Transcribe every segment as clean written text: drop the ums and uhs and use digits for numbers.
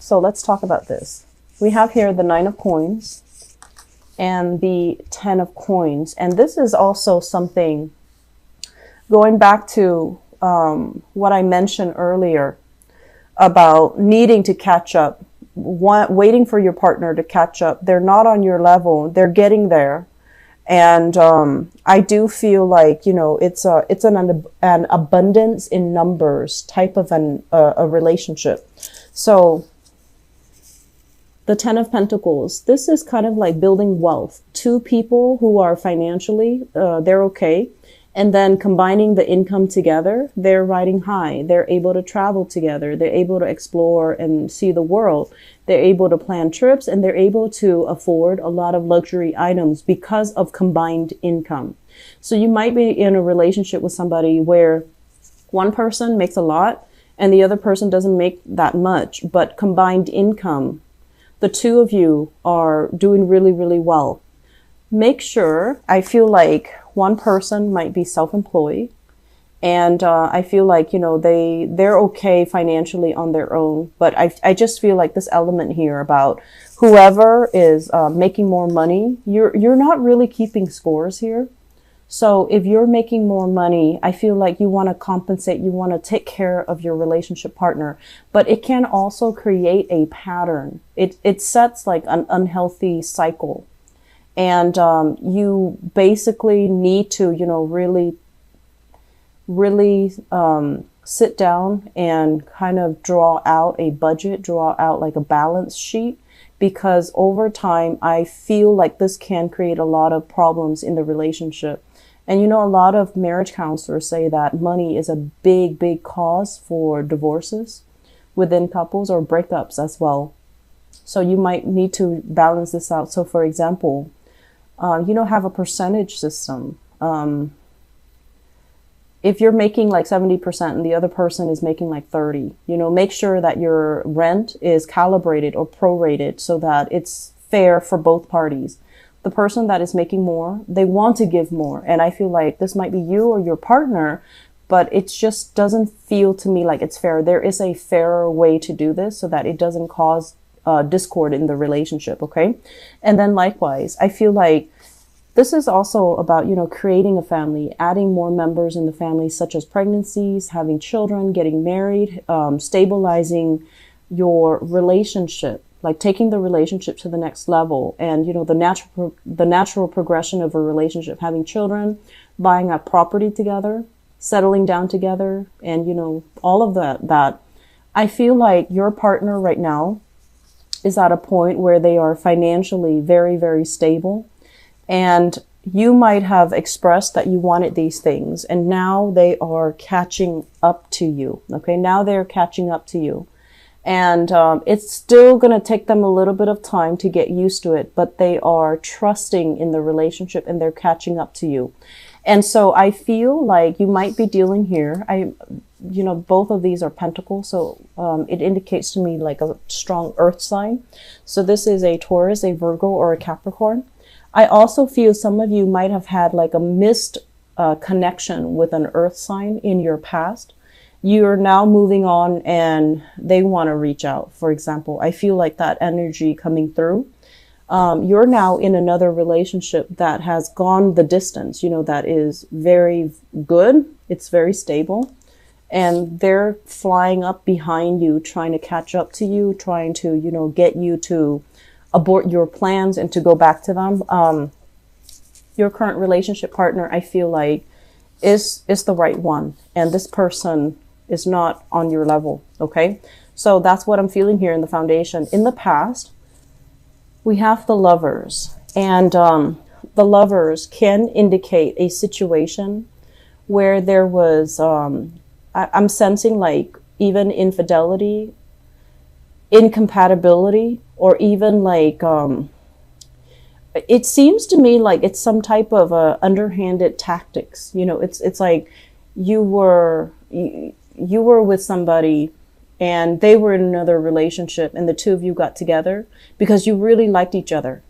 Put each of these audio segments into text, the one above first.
So let's talk about this. We have here the 9 of coins and the 10 of coins. And this is also something going back to what I mentioned earlier about needing to catch up, waiting for your partner to catch up. They're not on your level. They're getting there. And I do feel like, you know, it's an abundance in numbers type of a relationship. So the 10 of Pentacles, this is kind of like building wealth. Two people who are financially, they're okay. And then combining the income together, they're riding high. They're able to travel together. They're able to explore and see the world. They're able to plan trips, and they're able to afford a lot of luxury items because of combined income. So you might be in a relationship with somebody where one person makes a lot and the other person doesn't make that much, but combined income, the two of you are doing really, really well. Make sure, I feel like one person might be self-employed, and I feel like, you know, they're okay financially on their own. But I just feel like this element here about whoever is making more money, you're not really keeping scores here. So if you're making more money, I feel like you want to compensate, you want to take care of your relationship partner, but it can also create a pattern. It sets like an unhealthy cycle. And you basically need to, you know, really sit down and kind of draw out a budget, draw out like a balance sheet, because over time, I feel like this can create a lot of problems in the relationship. And, you know, a lot of marriage counselors say that money is a big, big cause for divorces within couples or breakups as well. So you might need to balance this out. So for example, you know, have a percentage system. If you're making like 70% and the other person is making like 30, you know, make sure that your rent is calibrated or prorated so that it's fair for both parties. The person that is making more, they want to give more. And I feel like this might be you or your partner, but it just doesn't feel to me like it's fair. There is a fairer way to do this so that it doesn't cause discord in the relationship. Okay. And then likewise, I feel like this is also about, you know, creating a family, adding more members in the family, such as pregnancies, having children, getting married, stabilizing your relationship, like taking the relationship to the next level. And, you know, the natural progression of a relationship, having children, buying a property together, settling down together, and, you know, all of that I feel like your partner right now is at a point where they are financially very, very stable. And you might have expressed that you wanted these things, and now they are catching up to you. Okay, now they're catching up to you. And it's still going to take them a little bit of time to get used to it, but they are trusting in the relationship and they're catching up to you. And so I feel like you might be dealing here. You know, both of these are pentacles. So it indicates to me like a strong earth sign. So this is a Taurus, a Virgo, or a Capricorn. I also feel some of you might have had like a missed connection with an earth sign in your past. You're now moving on and they want to reach out. For example, I feel like that energy coming through. You're now in another relationship that has gone the distance, you know, that is very good. It's very stable. And they're flying up behind you, trying to catch up to you, trying to, you know, get you to abort your plans and to go back to them. Your current relationship partner, I feel like, is the right one. And this person is not on your level. Okay. So that's what I'm feeling here in the foundation. In the past, we have the Lovers, and the Lovers can indicate a situation where there was, I'm sensing like even infidelity, incompatibility, or even like, it seems to me like it's some type of underhanded tactics. You know, it's like you were with somebody and they were in another relationship and the two of you got together because you really liked each other.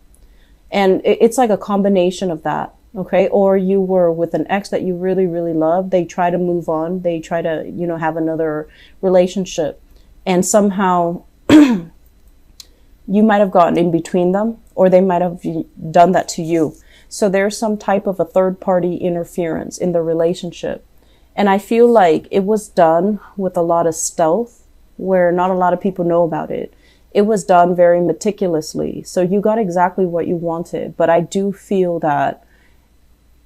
And it's like a combination of that. Okay. Or you were with an ex that you really, really love. They try to move on. They try to, you know, have another relationship, and somehow You might have gotten in between them, or they might have done that to you. So there's some type of a third party interference in the relationship. And I feel like it was done with a lot of stealth, where not a lot of people know about it. It was done very meticulously. So you got exactly what you wanted. But I do feel that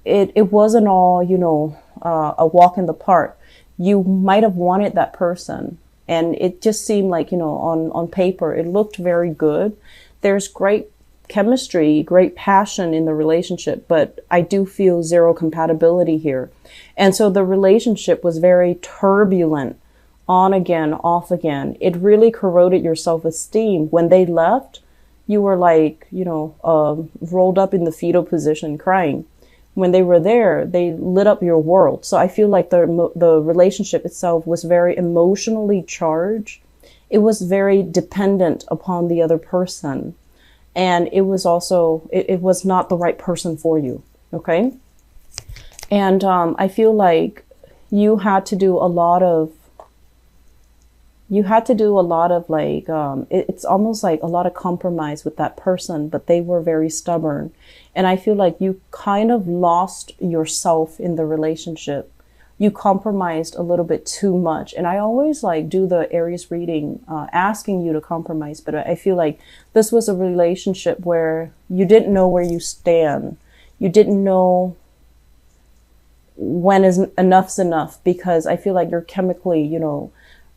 it wasn't all, a walk in the park. You might have wanted that person, and it just seemed like, on paper, it looked very good. There's great chemistry, great passion in the relationship, but I do feel zero compatibility here. And so the relationship was very turbulent, on again, off again. It really corroded your self-esteem. When they left, you were like, rolled up in the fetal position crying. When they were there, they lit up your world. So I feel like the relationship itself was very emotionally charged. It was very dependent upon the other person. And it was also, it was not the right person for you. Okay. And I feel like you had to do a lot of like, it's almost like a lot of compromise with that person, but they were very stubborn. And I feel like you kind of lost yourself in the relationship. You compromised a little bit too much. And I always like do the Aries reading, asking you to compromise. But I feel like this was a relationship where you didn't know where you stand. You didn't know when enough's enough, because I feel like you're chemically,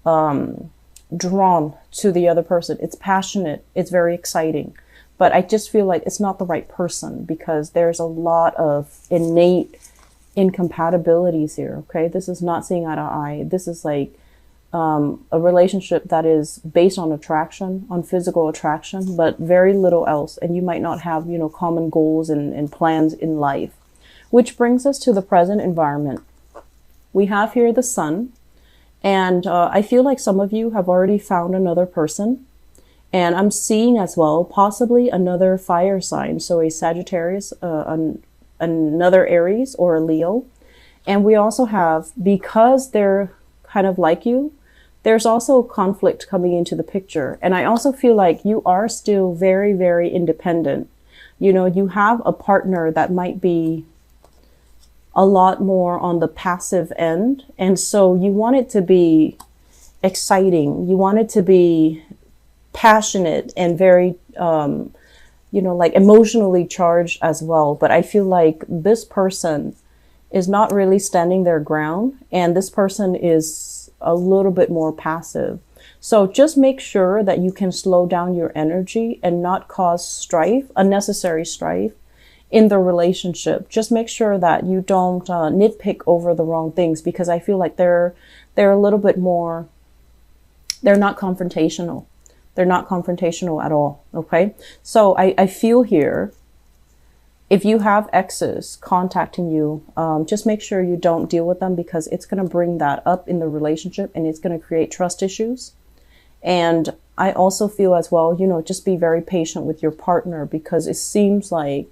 drawn to the other person. It's passionate. It's very exciting. But I just feel like it's not the right person, because there's a lot of innate incompatibilities here. Okay. This is not seeing eye to eye. This is like, a relationship that is based on attraction, on physical attraction, but very little else. And you might not have, common goals and plans in life, which brings us to the present environment. We have here the sun. And I feel like some of you have already found another person. And I'm seeing as well, possibly another fire sign. So a Sagittarius, another Aries, or a Leo. And we also have, because they're kind of like you, there's also conflict coming into the picture. And I also feel like you are still very, very independent. You have a partner that might be a lot more on the passive end. And so you want it to be exciting. You want it to be passionate and very, like emotionally charged as well. But I feel like this person is not really standing their ground, and this person is a little bit more passive. So just make sure that you can slow down your energy and not cause strife, unnecessary strife in the relationship. Just make sure that you don't nitpick over the wrong things, because I feel like they're a little bit more, they're not confrontational. They're not confrontational at all. Okay. So I feel here, if you have exes contacting you, just make sure you don't deal with them, because it's going to bring that up in the relationship, and it's going to create trust issues. And I also feel as well, just be very patient with your partner, because it seems like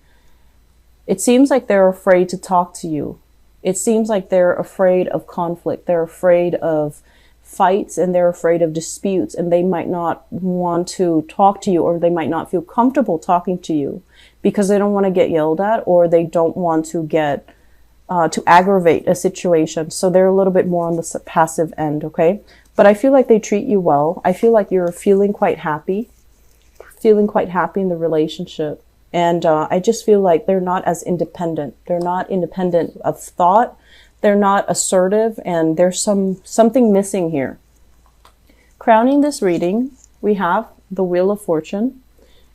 they're afraid to talk to you. It seems like they're afraid of conflict. They're afraid of fights, and they're afraid of disputes, and they might not want to talk to you, or they might not feel comfortable talking to you because they don't want to get yelled at, or they don't want to get to aggravate a situation. So they're a little bit more on the passive end. Okay. But I feel like they treat you well. I feel like you're feeling quite happy in the relationship. And I just feel like they're not as independent. They're not independent of thought. They're not assertive, and there's something missing here. Crowning this reading, we have the Wheel of Fortune.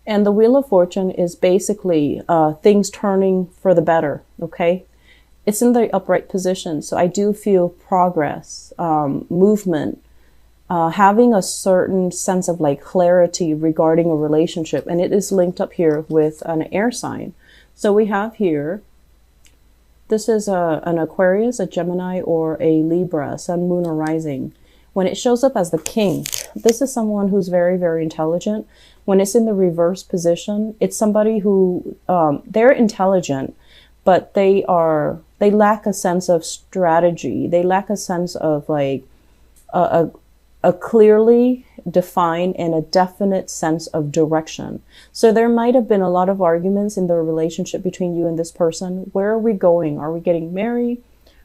And the Wheel of Fortune is basically things turning for the better, okay? It's in the upright position, so I do feel progress, movement, having a certain sense of like clarity regarding a relationship. And it is linked up here with an air sign. So we have here, this is an Aquarius, a Gemini, or a Libra, Sun, Moon, or Rising. When it shows up as the King, this is someone who's very, very intelligent. When it's in the reverse position, it's somebody who, they're intelligent, but they lack a sense of strategy. They lack a sense of like, a a clearly defined and a definite sense of direction. So there might have been a lot of arguments in the relationship between you and this person. Where are we going? Are we getting married?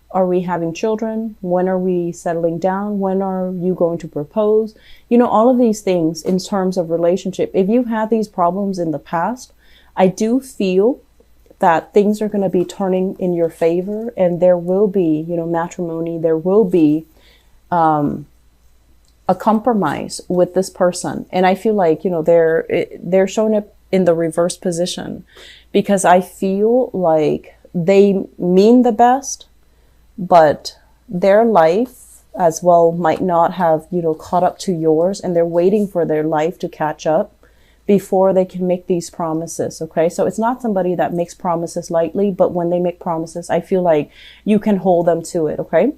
Are we having children? When are we settling down? When are you going to propose? You know, all of these things in terms of relationship. If you had these problems in the past, I do feel that things are going to be turning in your favor, and there will be, you know, matrimony. There will be a compromise with this person. And I feel like, you know, they're showing up in the reverse position, because I feel like they mean the best, but their life as well might not have, you know, caught up to yours, and they're waiting for their life to catch up before they can make these promises. Okay. So it's not somebody that makes promises lightly, but when they make promises, I feel like you can hold them to it. Okay.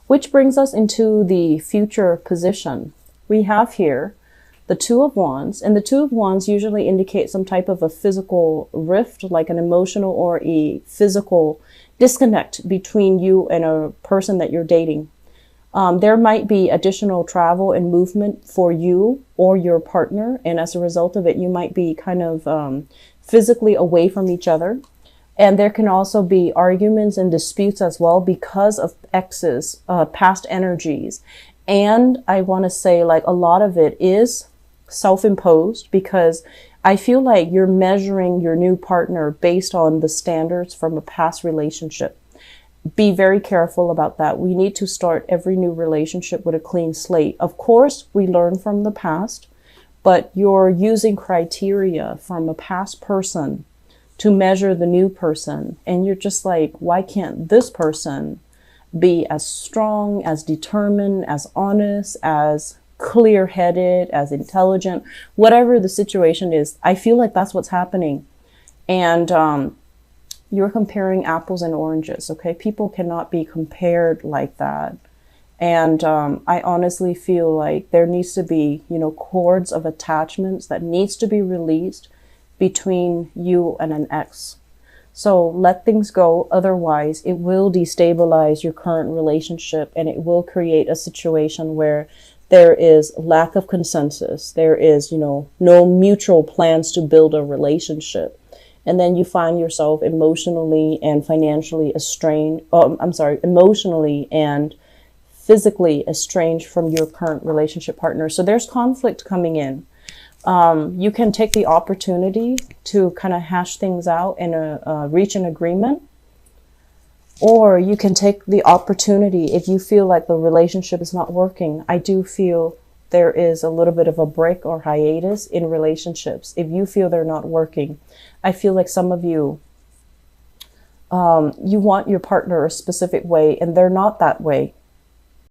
Which brings us into the future position. We have here the Two of Wands, and the Two of Wands usually indicate some type of a physical rift, like an emotional or a physical disconnect between you and a person that you're dating. There might be additional travel and movement for you or your partner, and as a result of it, you might be kind of physically away from each other. And there can also be arguments and disputes as well because of exes, past energies. And I want to say, like, a lot of it is self-imposed, because I feel like you're measuring your new partner based on the standards from a past relationship. Be very careful about that. We need to start every new relationship with a clean slate. Of course, we learn from the past, but you're using criteria from a past person to measure the new person. And you're just like, why can't this person be as strong, as determined, as honest, as clear-headed, as intelligent, whatever the situation is? I feel like that's what's happening. And you're comparing apples and oranges, okay? People cannot be compared like that. And I honestly feel like there needs to be, you know, cords of attachments that needs to be released between you and an ex. So let things go. Otherwise, it will destabilize your current relationship, and it will create a situation where there is lack of consensus. There is, you know, no mutual plans to build a relationship. And then you find yourself emotionally and financially estranged. Emotionally and physically estranged from your current relationship partner. So there's conflict coming in. You can take the opportunity to kind of hash things out and reach an agreement. Or you can take the opportunity if you feel like the relationship is not working. I do feel there is a little bit of a break or hiatus in relationships. If you feel they're not working, I feel like some of you, you want your partner a specific way and they're not that way.